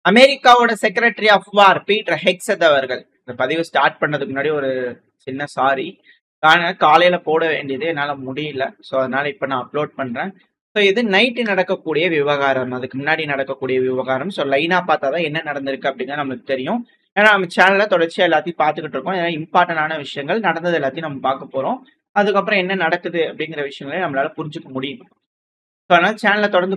அமெரிக்காவோட secretary of war Peter Hegseth அவர்கள் இந்த பதிவு ஸ்டார்ட் பண்ணதுக்கு முன்னாடி ஒரு சின்ன சாரி. காலையில போட வேண்டியது என்னால முடியல. ஸோ அதனால இப்ப நான் அப்லோட் பண்றேன். ஸோ இது நைட்டு நடக்கக்கூடிய விவகாரம், அதுக்கு முன்னாடி நடக்கக்கூடிய விவகாரம். ஸோ லைனா பார்த்தாதான் என்ன நடந்திருக்கு அப்படிங்கிறது நம்மளுக்கு தெரியும். ஏன்னா நம்ம சேனல்ல தொடர்ச்சியா எல்லாத்தையும் பார்த்துக்கிட்டு இருக்கோம். ஏன்னா இம்பார்ட்டன்டான விஷயங்கள் நடந்தது எல்லாத்தையும் நம்ம பார்க்க போறோம். அதுக்கப்புறம் என்ன நடக்குது அப்படிங்கிற விஷயங்களை நம்மளால புரிஞ்சுக்க முடியும். ஸோ அதனால சேனலை தொடர்ந்து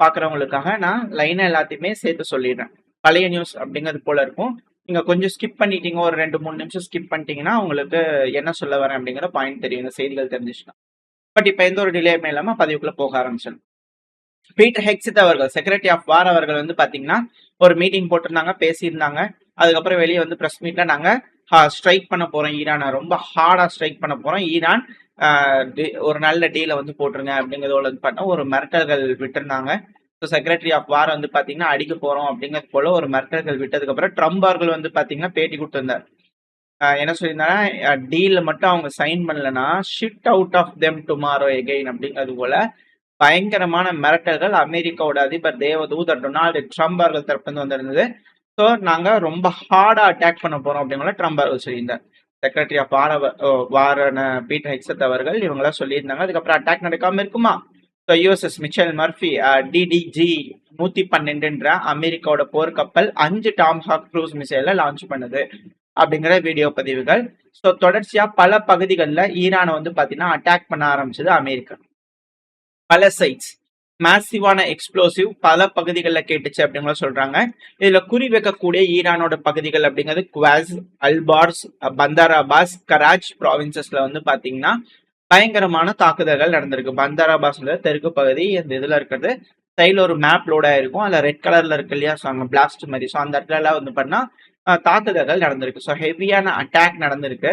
பார்க்குறவங்களுக்காக நான் லைனா எல்லாத்தையுமே சேர்த்து சொல்லிடுறேன். பழைய நியூஸ் அப்படிங்கிறது போல இருக்கும். நீங்க கொஞ்சம் ஸ்கிப் பண்ணிட்டீங்க, ஒரு 2-3 நிமிஷம் ஸ்கிப் பண்ணிட்டீங்கன்னா உங்களுக்கு என்ன சொல்ல வரேன் அப்படிங்கிற பாயிண்ட் தெரியும், இந்த செய்திகள் தெரிஞ்சுச்சுன்னா. பட் இப்போ எந்த ஒரு டிலேயுமே இல்லாம பதிவுக்குள்ள போக ஆரம்பிச்சிடும். பீட்டர் ஹெக்ஸத் அவர்கள், செக்ரட்டரி ஆஃப் வார் அவர்கள் வந்து பாத்தீங்கன்னா ஒரு மீட்டிங் போட்டிருந்தாங்க, பேசியிருந்தாங்க. அதுக்கப்புறம் வெளியே வந்து பிரஸ் மீட்ல நாங்க ஸ்ட்ரைக் பண்ண போறோம் ஈரானை, ரொம்ப ஹார்டா ஸ்ட்ரைக் பண்ண போறோம், ஈரான் ஒரு நல்ல டீலை வந்து போட்டுருங்க அப்படிங்கிறதோட வந்து பார்த்தா ஒரு மிரட்டல்கள் விட்டுருந்தாங்க. ஸோ செக்ரட்டரி ஆஃப் வார் வந்து பாத்தீங்கன்னா அடிக்க போறோம் அப்படிங்கிறது போல ஒரு மிரட்டல்கள் விட்டதுக்கு அப்புறம் ட்ரம்ப் அவர்கள் வந்து பாத்தீங்கன்னா பேட்டி கொடுத்திருந்தார். என்ன சொல்லியிருந்தாங்கன்னா, டீல மட்டும் அவங்க சைன் பண்ணலன்னா shit out of them tomorrow again அப்படிங்கிறது போல பயங்கரமான மிரட்டல்கள் அமெரிக்காவோட அதிபர் தேவதூதர் டொனால்டு ட்ரம்ப் அவர்கள் தரப்பு வந்திருந்தது. ஸோ நாங்க ரொம்ப ஹார்டா அட்டாக் பண்ண போறோம் அப்படிங்கிற ட்ரம்ப் அவர்கள் சொல்லியிருந்தார். செக்ரட்டரி ஆஃப் வாரான பீட்டர் ஹெக்ஸத் அவர்கள் இவங்களாம் சொல்லியிருந்தாங்க. அதுக்கப்புறம் அட்டாக் நடக்காம இருக்குமா? So USS Mitchell Murphy DDG 112 அமெரிக்காவோட போர்க்கப்பல் 5 டாம் ஹாக் க்ரூஸ் மிசைல லான்ச் பண்ணுது அப்படிங்கிற வீடியோ பதிவுகள். ஸோ தொடர்ச்சியா பல பகுதிகளில் ஈரானை வந்து பாத்தீங்கன்னா அட்டாக் பண்ண ஆரம்பிச்சது அமெரிக்கா. பல சைட்ஸ் மேசிவான எக்ஸ்ப்ளோசிவ் பல பகுதிகளில் கேட்டுச்சு அப்படிங்கிற சொல்றாங்க. இதுல குறி வைக்கக்கூடிய ஈரானோட பகுதிகள் அப்படிங்கிறது குவாஸ், அல்பார்ஸ், பந்தாராபாஸ், கராச் ப்ராவின்சஸ்ல வந்து பாத்தீங்கன்னா பயங்கரமான தாக்குதல்கள் நடந்திருக்கு. பந்தாராபாஸ்ல தெற்கு பகுதி இந்த இதுல இருக்கிறது. சைட்ல ஒரு மேப் லோட் ஆயிருக்கும், அதுல ரெட் கலர்ல இருக்கு இல்லையா, பிளாஸ்ட் மாதிரி. ஸோ அந்த இடத்துல எல்லாம் வந்து பண்ணா தாக்குதல்கள் நடந்திருக்கு. ஸோ ஹெவியான அட்டாக் நடந்திருக்கு.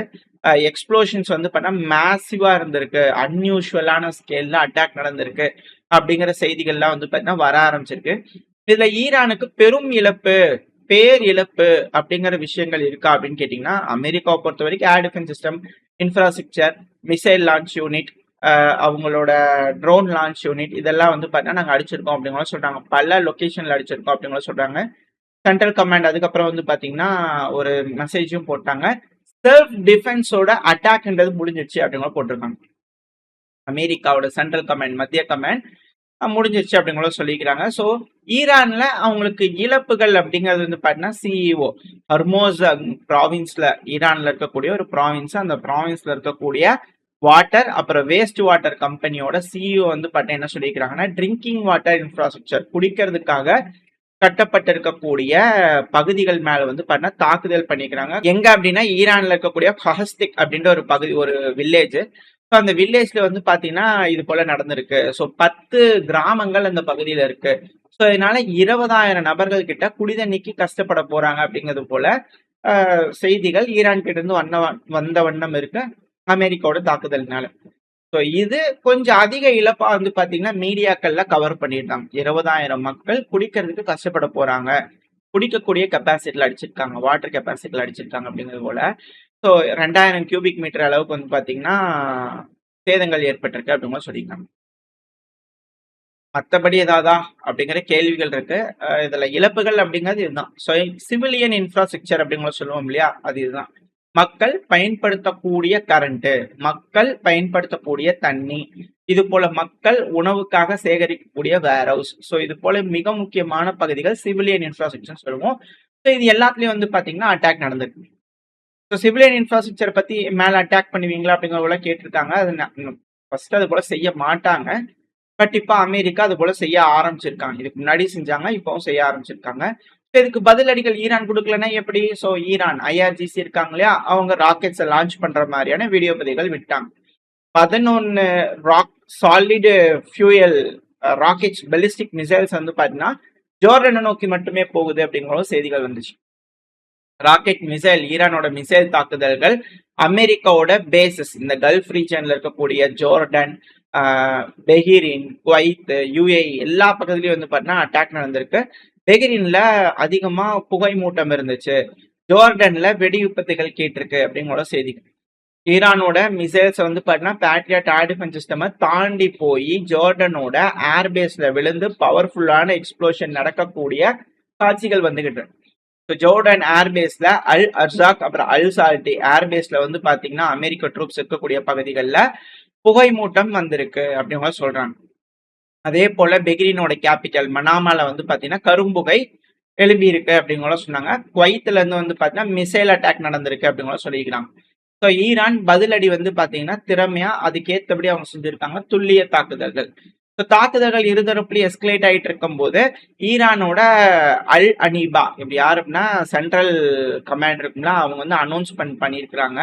எக்ஸ்ப்ளோஷன்ஸ் வந்து பண்ணா மேசிவா இருந்திருக்கு, அன்யூஷுவலான ஸ்கேல்ல அட்டாக் நடந்திருக்கு அப்படிங்கிற செய்திகள்லாம் வந்து பார்த்தீங்கன்னா வர ஆரம்பிச்சிருக்கு. இதுல ஈரானுக்கு பெரும் இழப்பு, பேர் இழப்பு அப்படிங்கிற விஷயங்கள் இருக்கா அப்படின்னு கேட்டீங்கன்னா, அமெரிக்காவை பொறுத்த வரைக்கும் air defence system, infrastructure, missile launch unit, அவங்களோட ட்ரோன் லான்ச் யூனிட் இதெல்லாம் வந்து பார்த்தீங்கன்னா நாங்கள் அடிச்சிருக்கோம் அப்படிங்கிற சொல்றாங்க. பல லொகேஷன்ல அடிச்சிருக்கோம் அப்படிங்கிற சொல்றாங்க. சென்ட்ரல் கமாண்ட் அதுக்கப்புறம் வந்து பாத்தீங்கன்னா ஒரு மெசேஜும் போட்டாங்க, செல்ஃப் டிஃபென்ஸோட அட்டாக்ன்றது முடிஞ்சிருச்சு அப்படிங்கிற போட்டிருக்காங்க. அமெரிக்காவோட சென்ட்ரல் கமாண்ட், மத்திய கமாண்ட் முடிஞ்சிருச்சு அப்படிங்கிற சொல்லிக்கிறாங்க. ஸோ ஈரான்ல அவங்களுக்கு இழப்புகள் அப்படிங்கிறது வந்து பாத்தீங்கன்னா சிஇஓ ஹர்மோஸ் ப்ராவின்ஸ்ல, ஈரான்ல இருக்கக்கூடிய ஒரு ப்ராவின்ஸ், அந்த ப்ராவின்ஸ்ல இருக்கக்கூடிய வாட்டர் அப்புறம் வேஸ்ட் வாட்டர் கம்பெனியோட சிஇஓ வந்து பாத்தீங்கன்னா என்ன சொல்லிக்கிறாங்கன்னா, ட்ரிங்கிங் வாட்டர் இன்ஃப்ராஸ்ட்ரக்சர், குடிக்கிறதுக்காக கட்டப்பட்டிருக்கக்கூடிய பகுதிகள் மேல வந்து பாத்தீங்கன்னா தாக்குதல் பண்ணிக்கிறாங்க. எங்க அப்படின்னா ஈரான்ல இருக்கக்கூடிய ஹஹஸ்திக் அப்படின்ற ஒரு பகுதி, ஒரு வில்லேஜ். அந்த வில்லேஜ்ல வந்து பாத்தீங்கன்னா இது போல நடந்திருக்கு. ஸோ 10 கிராமங்கள் அந்த பகுதியில இருக்கு. ஸோ இதனால 20,000 நபர்கள் கிட்ட குடிதண்ணிக்கு கஷ்டப்பட போறாங்க அப்படிங்கிறது போல செய்திகள் ஈரான் கிட்ட இருந்து வந்த வண்ணம் இருக்கு அமெரிக்காவோட தாக்குதல்னால. ஸோ இது கொஞ்சம் அதிக இழப்பா வந்து பாத்தீங்கன்னா மீடியாக்கள்ல கவர் பண்ணியிருந்தாங்க. 20,000 மக்கள் குடிக்கிறதுக்கு கஷ்டப்பட போறாங்க, குடிக்கக்கூடிய கெப்பாசிட்டில அடிச்சிருக்காங்க, வாட்டர் கெப்பாசிட்டில அடிச்சிருக்காங்க அப்படிங்கிறது போல. ஸோ 2000 கியூபிக் மீட்டர் அளவுக்கு வந்து பாத்தீங்கன்னா சேதங்கள் ஏற்பட்டிருக்கு அப்படிங்கிற சொல்லியிருக்காங்க. மற்றபடி ஏதாவதா அப்படிங்கிற கேள்விகள் இருக்கு. இதுல இழப்புகள் அப்படிங்கிறது இதுதான். ஸோ சிவிலியன் இன்ஃப்ராஸ்ட்ரக்சர் அப்படிங்கிற சொல்லுவோம் இல்லையா, அது இதுதான். மக்கள் பயன்படுத்தக்கூடிய கரண்ட், மக்கள் பயன்படுத்தக்கூடிய தண்ணி, இது போல மக்கள் உணவுக்காக சேகரிக்கக்கூடிய வேர் ஹவுஸ், ஸோ இது போல மிக முக்கியமான பகுதிகள் சிவிலியன் இன்ஃப்ராஸ்ட்ரக்சர் சொல்லுவோம். ஸோ இது எல்லாத்துலயும் வந்து பாத்தீங்கன்னா அட்டாக் நடந்திருக்கு. ஸோ சிவிலியன் இன்ஃப்ராஸ்ட்ரக்சர் பத்தி மேல அட்டாக் பண்ணுவீங்களா அப்படிங்கிற போல கேட்டிருக்காங்க. அது ஃபர்ஸ்ட் அது போல செய்ய மாட்டாங்க. பட் இப்ப அமெரிக்கா அது போல செய்ய ஆரம்பிச்சிருக்காங்க. இதுக்கு முன்னாடி செஞ்சாங்க, இப்பவும் செய்ய ஆரம்பிச்சிருக்காங்க. இதுக்கு பதிலடிகள் ஈரான் கொடுக்கலன்னா எப்படி? ஸோ ஈரான் ஐஆர்ஜிசி இருக்காங்க இல்லையா, அவங்க ராக்கெட்ஸை லான்ச் பண்ற மாதிரியான வீடியோ பதிவுகள் விட்டாங்க. 11 solid fuel rockets, ballistic missiles வந்து பாத்தீங்கன்னா ஜோர்டனை நோக்கி மட்டுமே போகுது அப்படிங்கிற செய்திகள் வந்துச்சு. ராக்கெட் மிசைல், ஈரானோட மிசைல் தாக்குதல்கள் அமெரிக்காவோட பேசஸ், இந்த கல்ஃப் ரீஜன்ல இருக்கக்கூடிய ஜோர்டன், பெஹ்ரைன், குவைத், யுஏஇ எல்லா பக்கத்துலயும் வந்து பாத்தீங்கன்னா அட்டாக் நடந்திருக்கு. பெஹ்ரைன்ல அதிகமா புகை மூட்டம் இருந்துச்சு, ஜோர்டன்ல வெடி விபத்துகள் கேட்டிருக்கு அப்படிங்கிற செய்திகள். ஈரானோட மிசைல்ஸ் வந்து பாத்தீங்கன்னா பேட்ரியாட் ஏர் டிஃபென்ஸ் சிஸ்டம் தாண்டி போய் ஜோர்டனோட ஏர்பேஸ்ல விழுந்து பவர்ஃபுல்லான எக்ஸ்ப்ளோஷன் நடக்கக்கூடிய காட்சிகள் வந்துகிட்டு இருக்கு. ஜோர்டன் ஏர்பேஸ்ல அல் அர்சாக் அப்புறம் அல் சால்டி ஏர்பேஸ்ல வந்து பாத்தீங்கன்னா அமெரிக்க ட்ரூப்ஸ் இருக்கக்கூடிய பகுதிகளில் புகை மூட்டம் வந்திருக்கு அப்படிங்கிற சொல்றாங்க. அதே போல பெஹ்ரீனோட கேபிட்டல் மனாமால வந்து பாத்தீங்கன்னா கரும்புகை எழுப்பி இருக்கு அப்படிங்கிற சொன்னாங்க. குவைத்துல இருந்து வந்து பாத்தீங்கன்னா மிசைல் அட்டாக் நடந்திருக்கு அப்படிங்கிற சொல்லிக்கிறாங்க. ஸோ ஈரான் பதிலடி வந்து பாத்தீங்கன்னா திறமையா அதுக்கேற்றபடி அவங்க செஞ்சிருக்காங்க துல்லிய தாக்குதல்கள். ஸோ தாக்குதல்கள் இருதரப்புலையும் எஸ்கலேட் ஆயிட்டு இருக்கும் போது ஈரானோட அல் அனீபா இப்படி யாரு அப்படின்னா சென்ட்ரல் கமாண்ட் இருக்குங்களா அவங்க வந்து அனௌன்ஸ்மெண்ட் பண்ணியிருக்கிறாங்க.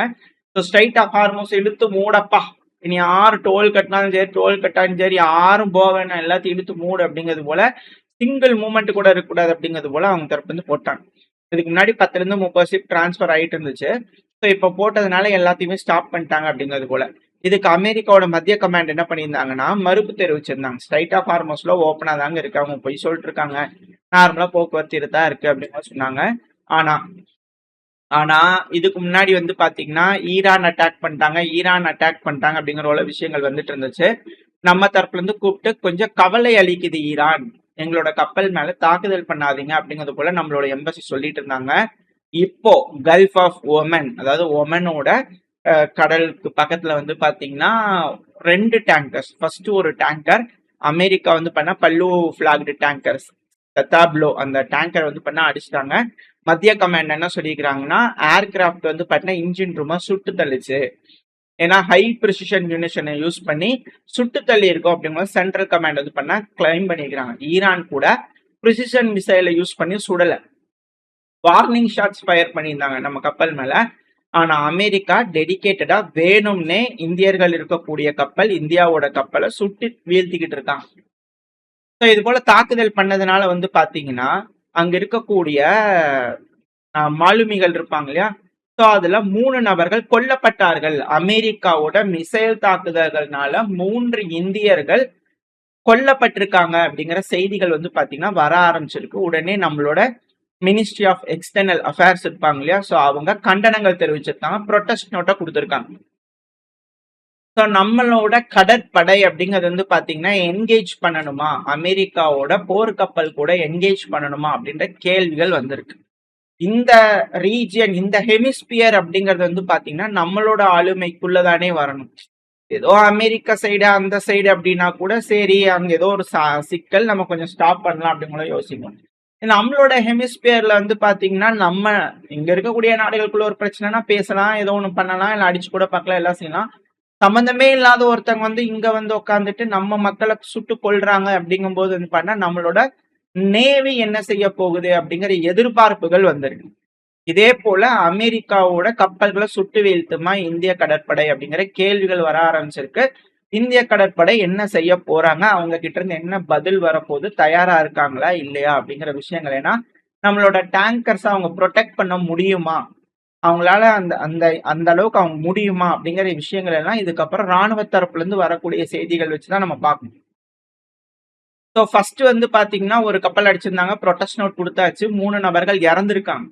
ஸோ ஸ்ட்ரைட் ஆஃப் ஹார்மோஸ் இழுத்து மூடப்பா, இனி யார் டோல் கட்டினாலும் சரி டோல் கட்டாலும் சரி யாரும் போக வேணாம் எல்லாத்தையும் இழுத்து மூடு அப்படிங்கிறது போல சிங்கிள் மூமெண்ட் கூட இருக்கக்கூடாது அப்படிங்கிறது போல அவங்க தரப்பு வந்து போட்டாங்க. இதுக்கு முன்னாடி 10 இருந்து 30 ஷிப் டிரான்ஸ்பர் ஆயிட்டு இருந்துச்சு. ஸோ இப்போ போட்டதுனால எல்லாத்தையுமே ஸ்டாப் பண்ணிட்டாங்க அப்படிங்கிறது போல. இதுக்கு அமெரிக்காவோட மத்திய கமாண்ட் என்ன பண்ணியிருந்தாங்கன்னா மறுப்பு தெரிவிச்சிருந்தாங்க. ஸ்ட்ரைட் ஆஃப் ஹார்மோஸ்ல ஓப்பனா தாங்க இருக்கு, அவங்க போய் சொல்லிட்டு இருக்காங்க, நார்மலா போக்குவரத்து இருக்கா இருக்கு அப்படின்னு சொன்னாங்க. ஆனா இதுக்கு முன்னாடி வந்து பாத்தீங்கன்னா ஈரான் அட்டாக் பண்ணிட்டாங்க அப்படிங்கிற விஷயங்கள் வந்துட்டு இருந்துச்சு. நம்ம தரப்புல இருந்து கூப்பிட்டு கொஞ்சம் கவலை அளிக்குது ஈரான், எங்களோட கப்பல் மேல தாக்குதல் பண்ணாதீங்க அப்படிங்கிறது போல நம்மளோட எம்பசி சொல்லிட்டு இருந்தாங்க. இப்போ கல்ஃப் ஆஃப் ஒமன் அதாவது ஒமனோட கடலுக்கு பக்கத்துல வந்து பாத்தீங்கன்னா 2 டேங்கர்ஸ், ஃபர்ஸ்ட் ஒரு டேங்கர் அமெரிக்கா வந்து பண்ண பல்லு பிளாக்டு டேங்கர்ஸ் தத்தாப்லோ அந்த டேங்கர் வந்து பண்ண அடிச்சிட்டாங்க. மத்திய கமாண்ட் என்ன சொல்லிக்கிறாங்கன்னா ஏர்கிராஃப்ட் வந்து பார்த்தீங்கன்னா இன்ஜின் ரூமா சுட்டு தள்ளிச்சு, ஏன்னா ஹை ப்ரிசிஷன் யூனிஷனை யூஸ் பண்ணி சுட்டு தள்ளி இருக்கும் அப்படிங்கிற சென்ட்ரல் கமாண்ட் வந்து பண்ண கிளைம் பண்ணிக்கிறாங்க. ஈரான் கூட ப்ரிசிஷன் மிசைலை யூஸ் பண்ணி சுடலை, வார்னிங் ஷாட்ஸ் ஃபயர் பண்ணியிருந்தாங்க நம்ம கப்பல் மேல. ஆனா அமெரிக்கா டெடிகேட்டடா வேணும்னே இந்தியர்கள் இருக்கக்கூடிய கப்பல் இந்தியாவோட கப்பலை சுட்டு வீழ்த்திக்கிட்டு இருக்காங்க. ஸோ இது போல தாக்குதல் பண்ணதுனால வந்து பாத்தீங்கன்னா அங்க இருக்கக்கூடிய மாலுமிகள் இருப்பாங்க இல்லையா, ஸோ அதுல 3 நபர்கள் கொல்லப்பட்டார்கள். அமெரிக்காவோட மிசைல் தாக்குதல்கள்னால 3 இந்தியர்கள் கொல்லப்பட்டிருக்காங்க அப்படிங்கிற செய்திகள் வந்து பாத்தீங்கன்னா வர ஆரம்பிச்சிருக்கு. உடனே நம்மளோட மினிஸ்ட்ரி ஆஃப் எக்ஸ்டர்னல் அஃபேர்ஸ் இருப்பாங்க இல்லையா, ஸோ அவங்க கண்டனங்கள் தெரிவிச்சிருக்காங்க, ப்ரொடெஸ்ட் நோட்டை கொடுத்துருக்காங்க. ஸோ நம்மளோட கடற்படை அப்படிங்கிறது வந்து பாத்தீங்கன்னா என்கேஜ் பண்ணணுமா, அமெரிக்காவோட போர்க்கப்பல் கூட என்கேஜ் பண்ணணுமா அப்படின்ற கேள்விகள் வந்திருக்கு. இந்த ரீஜியன் இந்த ஹெமிஸ்பியர் அப்படிங்கிறது வந்து பாத்தீங்கன்னா நம்மளோட ஆளுமைக்குள்ளதானே வரணும். ஏதோ அமெரிக்கா சைடு அந்த சைடு அப்படின்னா கூட சரி, அங்க ஏதோ ஒரு சிக்கல் நம்ம கொஞ்சம் ஸ்டாப் பண்ணலாம் அப்படிங்கிற யோசிக்கணும். நம்மளோட ஹெமிஸ்பியர்ல வந்து பாத்தீங்கன்னா நம்ம இங்க இருக்கக்கூடிய நாடுகளுக்குள்ள ஒரு பிரச்சனைனா பேசலாம், ஏதோ ஒண்ணு பண்ணலாம், இல்லை அடிச்சு கூட பார்க்கலாம், எல்லாம் செய்யலாம். சம்பந்தமே இல்லாத ஒருத்தவங்க வந்து இங்க வந்து உட்காந்துட்டு நம்ம மக்களை சுட்டு கொள்றாங்க அப்படிங்கும் போது வந்து பண்ணா நம்மளோட நேவி என்ன செய்ய போகுது அப்படிங்கிற எதிர்பார்ப்புகள் வந்திருக்கு. இதே போல அமெரிக்காவோட கப்பல்களை சுட்டு வீழ்த்துமா இந்திய கடற்படை அப்படிங்கிற கேள்விகள் வர ஆரம்பிச்சிருக்கு. இந்திய கடற்படை என்ன செய்ய போறாங்க, அவங்க கிட்ட இருந்து என்ன பதில் வரப்போகுது, தயாரா இருக்காங்களா இல்லையா அப்படிங்கிற விஷயங்கள். ஏன்னா நம்மளோட டேங்கர்ஸ் அவங்க ப்ரொடெக்ட் பண்ண முடியுமா, அவங்களால அந்த அந்த அந்த அளவுக்கு அவங்க முடியுமா அப்படிங்கிற விஷயங்கள் எல்லாம் இதுக்கப்புறம் ராணுவ தரப்புல இருந்து வரக்கூடிய செய்திகள் வச்சுதான் நம்ம பார்க்கணும். ஸோ ஃபர்ஸ்ட் வந்து பாத்தீங்கன்னா ஒரு கப்பல் அடிச்சிருந்தாங்க, ப்ரொடெஸ்ட் நோட் கொடுத்தாச்சு, 3 நபர்கள் இறந்திருக்காங்க,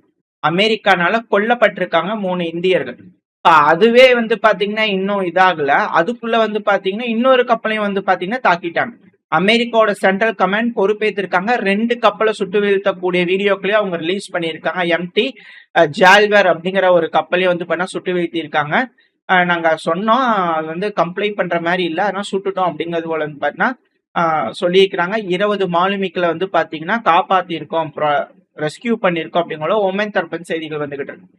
அமெரிக்கானால கொல்லப்பட்டிருக்காங்க 3 இந்தியர்கள். அதுவே வந்து பாத்தீங்கன்னா இன்னும் இதாகல, அதுக்குள்ள வந்து பாத்தீங்கன்னா இன்னொரு கப்பலையும் வந்து பாத்தீங்கன்னா தாக்கிட்டாங்க. அமெரிக்காவோட சென்ட்ரல் கமாண்ட் பொறுப்பேற்றிருக்காங்க. 2 கப்பலை சுட்டு வீழ்த்தக்கூடிய வீடியோக்களையும் அவங்க ரிலீஸ் பண்ணியிருக்காங்க. எம்டி ஜால்வர் அப்படிங்கிற ஒரு கப்பலையும் வந்து பண்ணா சுட்டு வீழ்த்தியிருக்காங்க. நாங்க சொன்னோம் அது வந்து கம்ப்ளைண்ட் பண்ற மாதிரி இல்லை, அதனால சுட்டுட்டோம் அப்படிங்கிறது போல வந்து பாத்தீங்கன்னா சொல்லியிருக்கிறாங்க. 20 மாலுமிகளை வந்து பாத்தீங்கன்னா காப்பாத்தி இருக்கோம், ரெஸ்கியூ பண்ணிருக்கோம் அப்படிங்கிற ஒமன் தரப்பு செய்திகள் வந்துகிட்டு இருக்கு.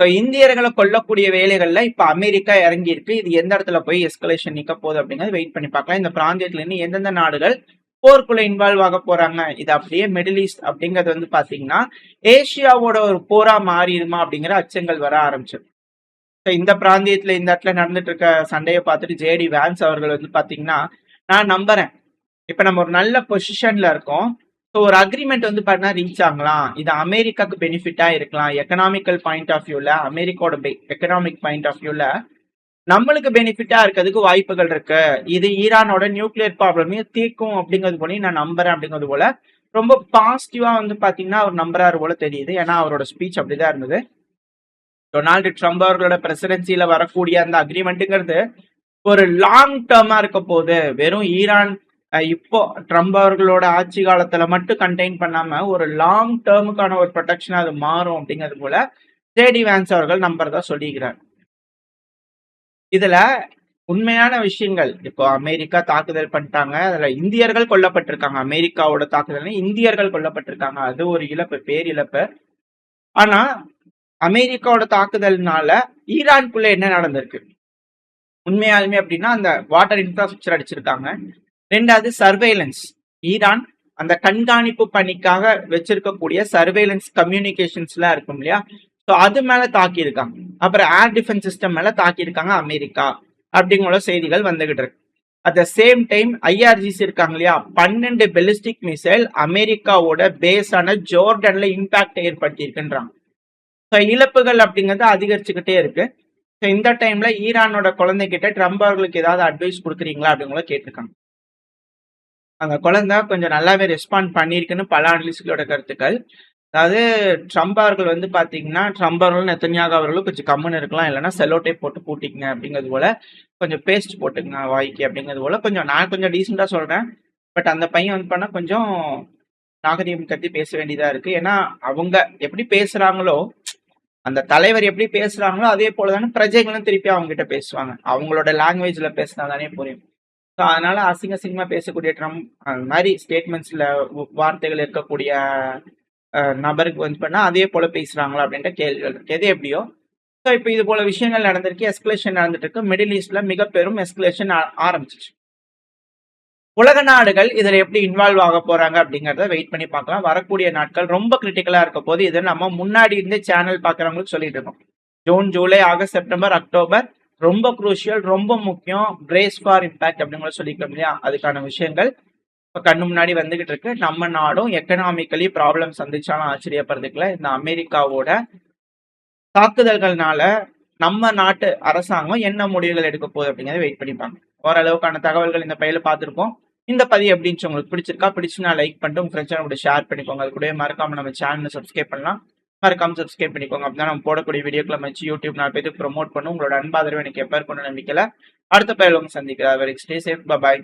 இந்தியர்களை கொல்லக்கூடிய வேலைகள்ல இப்ப அமெரிக்கா இறங்கி இருக்கு. இது எந்த இடத்துல போய் எஸ்கலேஷன் நிக்க போகுது அப்படிங்கிறது வெயிட் பண்ணி பார்க்கலாம். இந்த பிராந்தியத்துல இருந்து எந்தெந்த நாடுகள் போருக்குள்ள இன்வால்வ் ஆக போறாங்க, இது அப்படியே மிடில் ஈஸ்ட் அப்படிங்கிறது வந்து பாத்தீங்கன்னா ஏசியாவோட ஒரு போரா மாறிடுமா அப்படிங்கிற அச்சங்கள் வர ஆரம்பிச்சு. இந்த பிராந்தியத்துல இந்த இடத்துல நடந்துட்டு இருக்க சண்டையை பார்த்துட்டு ஜேடி வான்ஸ் அவர்கள் வந்து பாத்தீங்கன்னா நான் நம்புறேன் இப்ப நம்ம ஒரு நல்ல பொசிஷன்ல இருக்கோம், ஸோ ஒரு அக்ரிமெண்ட் வந்து பார்த்தீங்கன்னா ரீச் ஆகலாம், இது அமெரிக்காவுக்கு பெனிஃபிட்டா இருக்கலாம், எக்கனாமிக்கல் பாயிண்ட் ஆஃப் வியூல அமெரிக்காவோட எக்கனாமிக் பாயிண்ட் ஆஃப் வியூல நம்மளுக்கு பெனிஃபிட்டா இருக்கிறதுக்கு வாய்ப்புகள் இருக்கு, இது ஈரானோட நியூக்ளியர் ப்ராப்ளமையும் தீர்க்கும் அப்படிங்கிறது போல நான் நம்புறேன் அப்படிங்கிறது போல ரொம்ப பாசிட்டிவா வந்து பாத்தீங்கன்னா அவர் நம்புறாரு போல தெரியுது. ஏன்னா அவரோட ஸ்பீச் அப்படிதான் இருந்தது. டொனால்டு ட்ரம்ப் அவர்களோட பிரசிடென்சில வரக்கூடிய அந்த அக்ரிமெண்ட்டுங்கிறது ஒரு லாங் டேர்மா இருக்க போகுது, வெறும் ஈரான் இப்போ ட்ரம்ப் அவர்களோட ஆட்சி காலத்துல மட்டும் கண்டெயின் பண்ணாம ஒரு லாங் டேர்முக்கான ஒரு ப்ரொடெக்ஷன் அது மாறும் அப்படிங்கிறது போல ஜேடி வான்ஸ் அவர்கள் நம்புறதா சொல்லிக்கிறார். இதுல உண்மையான விஷயங்கள், இப்போ அமெரிக்கா தாக்குதல் பண்ணிட்டாங்க, அதுல இந்தியர்கள் கொல்லப்பட்டிருக்காங்க. அமெரிக்காவோட தாக்குதல் இந்தியர்கள் கொல்லப்பட்டிருக்காங்க, அது ஒரு இழப்பு, பேரிழப்பு. ஆனா அமெரிக்காவோட தாக்குதல்னால ஈரானுக்குள்ள என்ன நடந்திருக்கு உண்மையாலுமே அப்படின்னா, அந்த வாட்டர் இன்ஃப்ராஸ்ட்ரக்சர் அடிச்சிருக்காங்க. ரெண்டாவது சர்வேலன்ஸ், ஈரான் அந்த கண்காணிப்பு பணிக்காக வச்சிருக்கக்கூடிய சர்வேலன்ஸ் கம்யூனிகேஷன்ஸ்லாம் இருக்கும் இல்லையா, ஸோ அது மேல தாக்கி இருக்காங்க. அப்புறம் ஏர் டிஃபென்ஸ் சிஸ்டம் மேல தாக்கி இருக்காங்க அமெரிக்கா அப்படிங்கிற செய்திகள் வந்துகிட்டு இருக்கு. At the same time IRGC இருக்காங்க இல்லையா, 12 பெலிஸ்டிக் மிசைல் அமெரிக்காவோட பேஸான ஜோர்டன்ல இம்பாக்ட் ஏற்படுத்தி இருக்குன்றாங்க. ஸோ இழப்புகள் அப்படிங்கிறது அதிகரிச்சுக்கிட்டே இருக்கு. ஸோ இந்த டைம்ல ஈரானோட குழந்தைகிட்ட ட்ரம்ப் அவர்களுக்கு ஏதாவது அட்வைஸ் கொடுக்குறீங்களா அப்படிங்கள கேட்டிருக்காங்க. அந்த குழந்தை கொஞ்சம் நல்லாவே ரெஸ்பாண்ட் பண்ணியிருக்குன்னு பல அனலிஸ்ட்களோட கருத்துக்கள். அதாவது ட்ரம்ப் அவர்கள் வந்து பாத்தீங்கன்னா, ட்ரம்ப் அவர்களும் நெத்தன்யாகு அவர்களும் கொஞ்சம் கம்முன்னு இருக்கலாம், இல்லைன்னா செல்லோ டேப் போட்டு பூட்டிக்கங்க அப்படிங்கிறது போல, கொஞ்சம் பேஸ்ட் போட்டுக்கங்க வாய்க்கு அப்படிங்கிறது போல, கொஞ்சம் நான் கொஞ்சம் டீசெண்டா சொல்றேன். பட் அந்த பையன் வந்து பண்ணா கொஞ்சம் நாகரிகம் கத்தி பேச வேண்டியதா இருக்கு. ஏன்னா அவங்க எப்படி பேசுறாங்களோ, அந்த தலைவர் எப்படி பேசுறாங்களோ அதே போலதானே பிரஜைகளும் திருப்பி அவங்க கிட்ட பேசுவாங்க. அவங்களோட லாங்குவேஜ்ல பேசினா தானே புரியும். ஸோ அதனால அசிங்க அசிங்கமா பேசக்கூடிய ட்ரம்ப் அந்த மாதிரி ஸ்டேட்மெண்ட்ஸ்ல வார்த்தைகள் இருக்கக்கூடிய நபருக்கு வந்து பண்ணா அதே போல பேசுறாங்களா அப்படின்ற கேள்விகள் இருக்கு. எது எப்படியோ, ஸோ இப்போ இது போல விஷயங்கள் நடந்திருக்கு, எஸ்கலேஷன் நடந்துட்டு இருக்கு. மிடில் ஈஸ்ட்ல மிக பெரும் எஸ்கலேஷன் ஆரம்பிச்சிச்சு. உலக நாடுகள் இதுல எப்படி இன்வால்வ் ஆக போறாங்க அப்படிங்கறத வெயிட் பண்ணி பார்க்கலாம். வரக்கூடிய நாட்கள் ரொம்ப கிரிட்டிக்கலா இருக்க போது இதை நம்ம முன்னாடி இருந்தே சேனல் பாக்குறவங்களுக்கு சொல்லிட்டு இருக்கோம். June, July, August, September, October ரொம்ப குரூஷியல், ரொம்ப முக்கியம். பிரேஸ் ஃபார் இம்பாக்ட் அப்படிங்கிற சொல்லிக்கலாம் இல்லையா, அதுக்கான விஷயங்கள் இப்ப கண்ணு முன்னாடி வந்துகிட்டு இருக்கு. நம்ம நாடும் எக்கனாமிக்கலி ப்ராப்ளம் சந்திச்சாலும் ஆச்சரியப்படுறதுக்குல இந்த அமெரிக்காவோட தாக்குதல்கள்னால நம்ம நாட்டு அரசாங்கம் என்ன முடிவுகள் எடுக்க போகுது அப்படிங்கிறத வெயிட் பண்ணிப்பாங்க. ஓரளவுக்கான தகவல்கள் இந்த பையில பார்த்துருப்போம். இந்த பதிவு எப்படின்னு உங்களுக்கு பிடிச்சிருக்கா, பிடிச்சுன்னா லைக் பண்ணிட்டு உங்க ஃப்ரெண்ட்ஸ் கூட ஷேர் பண்ணிக்கோங்க. அது கூட மறக்காம நம்ம சேனலை சப்ஸ்கிரைப் பண்ணலாம். மறக்காம சப்ஸ்கிரைப் பண்ணிக்கோங்க. அப்படின்னா நம்ம போடக்கூடிய வீடியோக்களை வச்சு யூடியூப் நான் பேருக்கு ப்ரொமோட் பண்ணும். உங்களோட அன்பாதரவு எனக்கு எப்போ இருக்கணும் நம்பிக்கையில அடுத்த பயில உங்க சந்திக்கிறேன். ஸ்டே சேஃப், பாய்.